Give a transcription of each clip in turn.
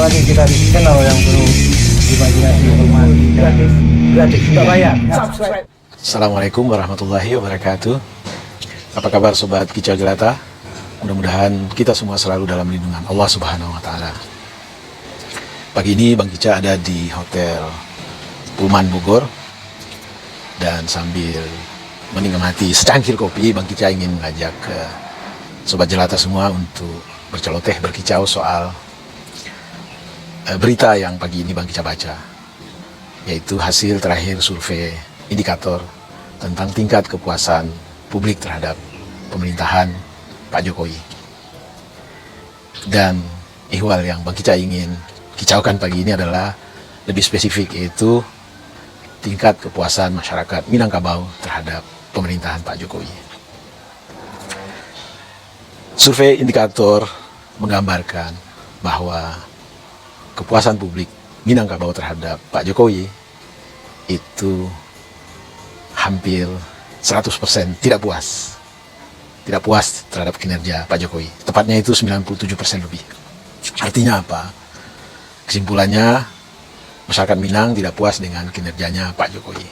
lagi kita di channel yang penuh imajinasi, informasi gratis, tidak bayar. Subscribe. Assalamualaikum warahmatullahi wabarakatuh. Apa kabar sobat Kicau Jelata? Mudah-mudahan kita semua selalu dalam lindungan Allah Subhanahu wa Ta'ala. Pagi ini Bang Kica ada di Hotel Pullman Bogor, dan sambil menikmati secangkir kopi, Bang Kica ingin mengajak sobat jelata semua untuk berceloteh, berkicau soal berita yang pagi ini Bang Kica baca, yaitu hasil terakhir survei indikator tentang tingkat kepuasan publik terhadap pemerintahan Pak Jokowi. Dan ihwal yang Bang Kica ingin kicaukan pagi ini adalah lebih spesifik, yaitu tingkat kepuasan masyarakat Minangkabau terhadap pemerintahan Pak Jokowi. Survei indikator menggambarkan bahwa kepuasan publik Minangkabau terhadap Pak Jokowi itu hampir 100% tidak puas. Tidak puas terhadap kinerja Pak Jokowi. Tepatnya itu 97% lebih. Artinya apa? Kesimpulannya, masyarakat Minang tidak puas dengan kinerjanya Pak Jokowi.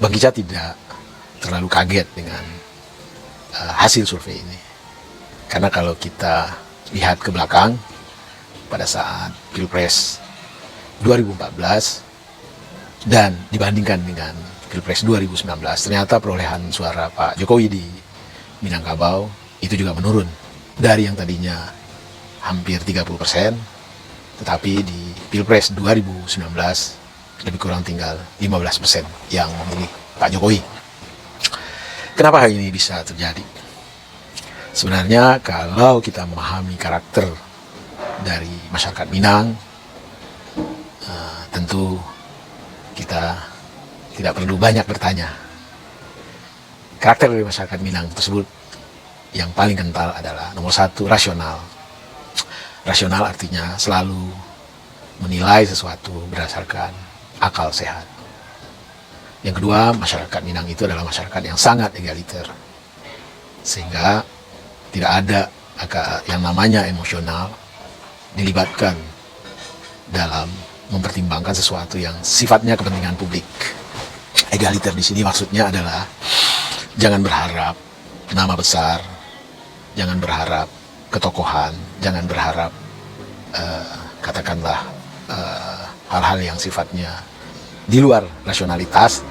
Bang Kica tidak terlalu kaget dengan hasil survei ini. Karena kalau kita lihat ke belakang, pada saat Pilpres 2014 dan dibandingkan dengan Pilpres 2019, ternyata perolehan suara Pak Jokowi di Minangkabau itu juga menurun dari yang tadinya hampir 30%, tetapi di Pilpres 2019 lebih kurang tinggal 15% yang memilih Pak Jokowi. Kenapa hal ini bisa terjadi? Sebenarnya kalau kita memahami karakter dari masyarakat Minang, tentu kita tidak perlu banyak bertanya. Karakter dari masyarakat Minang tersebut yang paling kental adalah nomor satu, rasional. Rasional artinya selalu menilai sesuatu berdasarkan akal sehat. Yang kedua, masyarakat Minang itu adalah masyarakat yang sangat egaliter, sehingga tidak ada yang namanya emosional dilibatkan dalam mempertimbangkan sesuatu yang sifatnya kepentingan publik. Egaliter di sini maksudnya adalah jangan berharap nama besar, jangan berharap ketokohan, jangan berharap katakanlah hal-hal yang sifatnya di luar rasionalitas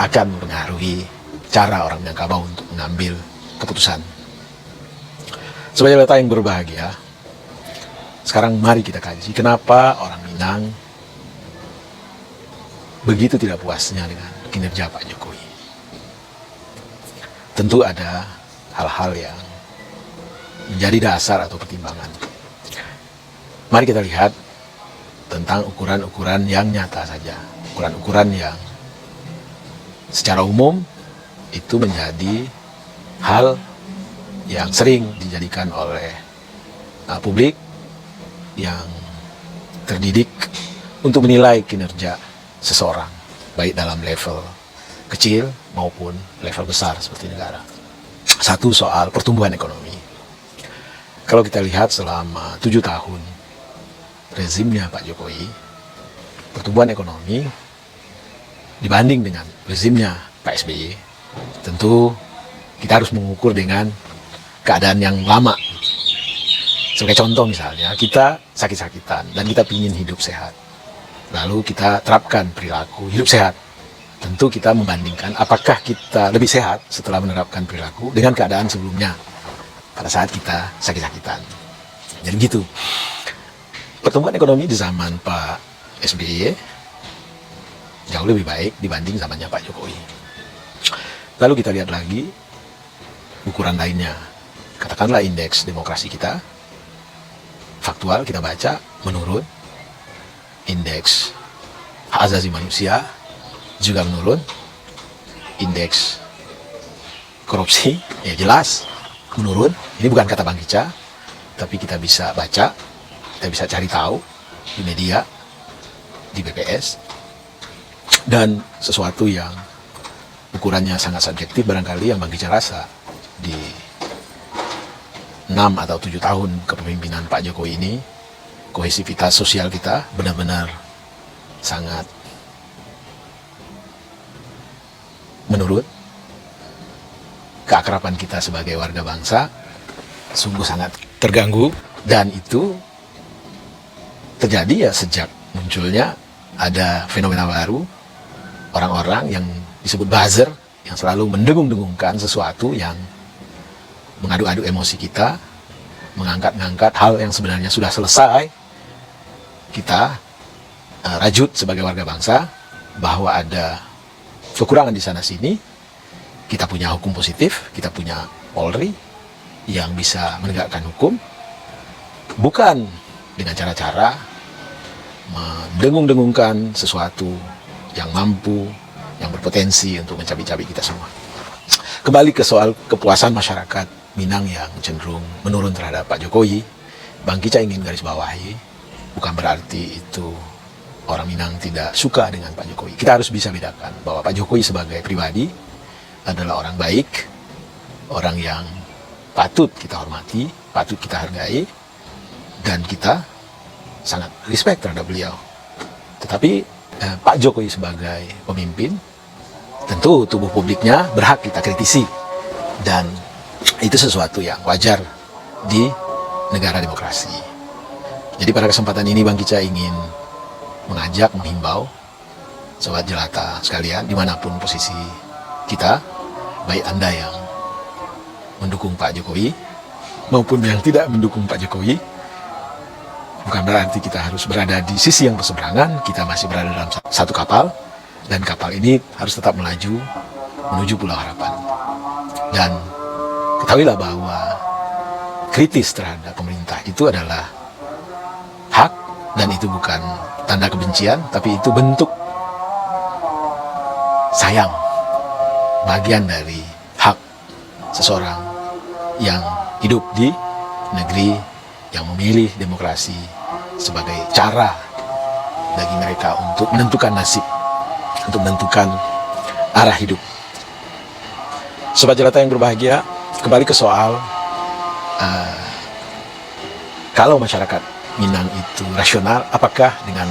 akan mempengaruhi cara orang Minangkabau untuk mengambil keputusan. Sebagai jelata yang berbahagia, sekarang mari kita kaji kenapa orang Minang begitu tidak puasnya dengan kinerja Pak Jokowi. Tentu ada hal-hal yang menjadi dasar atau pertimbangan. Mari kita lihat tentang ukuran-ukuran yang nyata saja. Ukuran-ukuran yang secara umum itu menjadi hal yang sering dijadikan oleh publik yang terdidik untuk menilai kinerja seseorang, baik dalam level kecil maupun level besar seperti negara. Satu, soal pertumbuhan ekonomi. Kalau kita lihat selama 7 tahun rezimnya Pak Jokowi, pertumbuhan ekonomi dibanding dengan rezimnya Pak SBY, tentu kita harus mengukur dengan keadaan yang lama. Sebagai contoh misalnya, kita sakit-sakitan dan kita ingin hidup sehat. Lalu kita terapkan perilaku hidup sehat. Tentu kita membandingkan apakah kita lebih sehat setelah menerapkan perilaku dengan keadaan sebelumnya pada saat kita sakit-sakitan. Jadi gitu. Pertumbuhan ekonomi di zaman Pak SBY jauh lebih baik dibanding zamannya Pak Jokowi. Lalu kita lihat lagi ukuran lainnya. Katakanlah indeks demokrasi kita, faktual kita baca menurun. Indeks hak asasi manusia juga menurun. Indeks korupsi ya jelas menurun. Ini bukan kata Bang Kica, tapi kita bisa baca, kita bisa cari tahu di media, di BPS. Dan sesuatu yang ukurannya sangat subjektif barangkali yang Bang Kica rasa di 6 atau 7 tahun kepemimpinan Pak Jokowi ini, kohesivitas sosial kita benar-benar sangat menurun. Keakraban kita sebagai warga bangsa sungguh sangat terganggu, dan itu terjadi ya sejak munculnya ada fenomena baru, orang-orang yang disebut buzzer, yang selalu mendengung-dengungkan sesuatu yang mengadu-adu emosi kita, mengangkat-ngangkat hal yang sebenarnya sudah selesai. Kita rajut sebagai warga bangsa bahwa ada kekurangan di sana-sini. Kita punya hukum positif, kita punya Polri yang bisa menegakkan hukum, bukan dengan cara-cara mendengung-dengungkan sesuatu yang mampu, yang berpotensi untuk mencabik-cabik kita semua. Kembali ke soal kepuasan masyarakat Minang yang cenderung menurun terhadap Pak Jokowi, Bang Kicca ingin garis bawahi, bukan berarti itu orang Minang tidak suka dengan Pak Jokowi. Kita harus bisa bedakan bahwa Pak Jokowi sebagai pribadi adalah orang baik, orang yang patut kita hormati, patut kita hargai, dan kita sangat respect terhadap beliau. Tetapi Pak Jokowi sebagai pemimpin, tentu tubuh publiknya berhak kita kritisi, dan itu sesuatu yang wajar di negara demokrasi. Jadi pada kesempatan ini Bang Kicca ingin mengajak, menghimbau sobat jelata sekalian, dimanapun posisi kita, baik Anda yang mendukung Pak Jokowi maupun yang tidak mendukung Pak Jokowi, bukan berarti kita harus berada di sisi yang berseberangan. Kita masih berada dalam satu kapal, dan kapal ini harus tetap melaju menuju Pulau Harapan. Dan ketahuilah bahwa kritis terhadap pemerintah itu adalah hak, dan itu bukan tanda kebencian, tapi itu bentuk sayang, bagian dari hak seseorang yang hidup di negeri yang memilih demokrasi sebagai cara bagi mereka untuk menentukan nasib, untuk menentukan arah hidup. Sobat jelata yang berbahagia, kembali ke soal kalau masyarakat Minang itu rasional, apakah dengan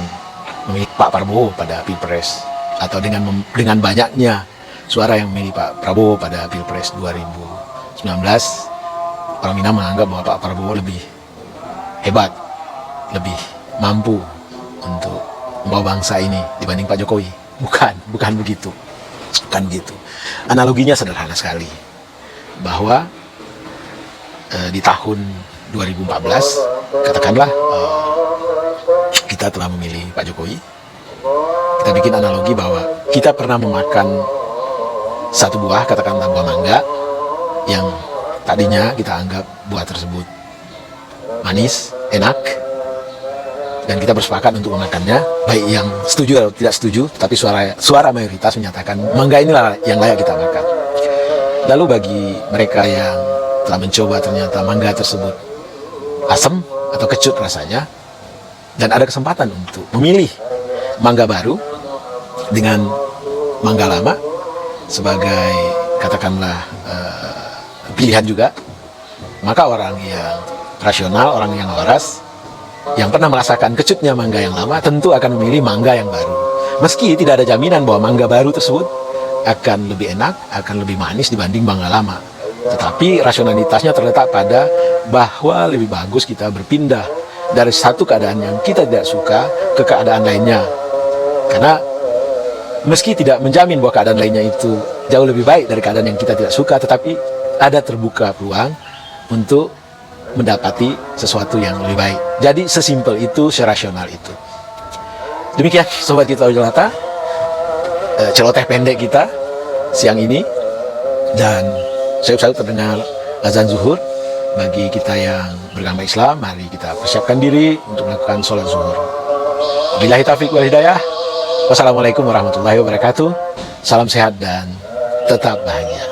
memilih Pak Prabowo pada Pilpres, atau dengan banyaknya suara yang memilih Pak Prabowo pada Pilpres 2019, orang Minang menganggap bahwa Pak Prabowo lebih hebat, lebih mampu untuk membawa bangsa ini dibanding Pak Jokowi. Bukan begitu. Bukan begitu. Analoginya sederhana sekali, bahwa di tahun 2014, katakanlah kita telah memilih Pak Jokowi. Kita bikin analogi bahwa kita pernah memakan satu buah, katakanlah buah mangga, yang tadinya kita anggap buah tersebut manis, enak, dan kita bersepakat untuk memakannya, baik yang setuju atau tidak setuju, tapi suara mayoritas menyatakan mangga inilah yang layak kita makan. Lalu bagi mereka yang telah mencoba ternyata mangga tersebut asam atau kecut rasanya, dan ada kesempatan untuk memilih mangga baru dengan mangga lama sebagai katakanlah pilihan juga, maka orang yang rasional, orang yang waras, yang pernah merasakan kecutnya mangga yang lama, tentu akan memilih mangga yang baru, meski tidak ada jaminan bahwa mangga baru tersebut akan lebih enak, akan lebih manis dibanding mangga lama. Tetapi rasionalitasnya terletak pada bahwa lebih bagus kita berpindah dari satu keadaan yang kita tidak suka ke keadaan lainnya, karena meski tidak menjamin bahwa keadaan lainnya itu jauh lebih baik dari keadaan yang kita tidak suka, tetapi ada terbuka peluang untuk mendapati sesuatu yang lebih baik. Jadi sesimpel itu, serasional itu. Demikian sobat kita jelata, celoteh pendek kita siang ini, dan sayup-sayup terdengar azan zuhur. Bagi kita yang beragama Islam, mari kita persiapkan diri untuk melakukan sholat zuhur. Wabillahi taufiq wal hidayah. Wassalamualaikum warahmatullahi wabarakatuh. Salam sehat dan tetap bahagia.